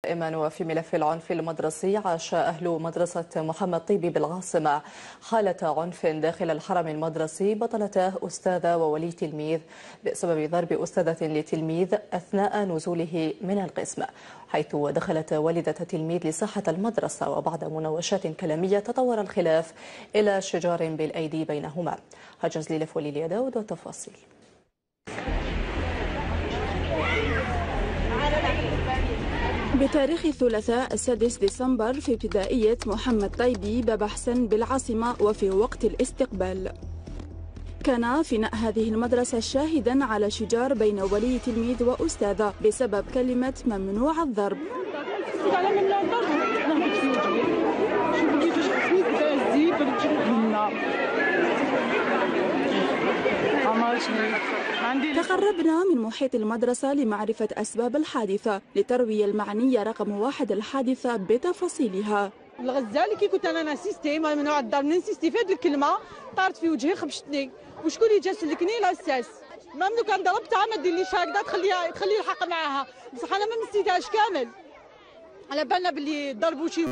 دائما وفي ملف العنف المدرسي، عاش أهل مدرسة محمد طيبي بالعاصمة حالة عنف داخل الحرم المدرسي بطلته أستاذة وولي تلميذ بسبب ضرب أستاذة لتلميذ أثناء نزوله من القسم، حيث دخلت والدة التلميذ لساحة المدرسة، وبعد مناوشات كلامية تطور الخلاف إلى شجار بالأيدي بينهما. حجز ليلى وليليا داود والتفاصيل. بتاريخ الثلاثاء 6 ديسمبر في ابتدائية محمد طيبي باب حسن بالعاصمة وفي وقت الاستقبال، كان فناء هذه المدرسة شاهدا على شجار بين ولي تلميذ وأستاذة بسبب كلمة ممنوع الضرب. تقربنا من محيط المدرسة لمعرفة أسباب الحادثة لتروي المعنية رقم 1 الحادثة بتفاصيلها. الغزالي كي كنت انا نسيستي ممنوع الضرب، نسيستي في هذه الكلمه طارت في وجهي خبشتني، وشكون اللي جا سلكني؟ الاستاذ. ممنوع كان ضربتها ما ديرليش هكذا تخلي الحق معاها، بصح انا ما نسيتهاش كامل، على بالنا باللي ضربوا شي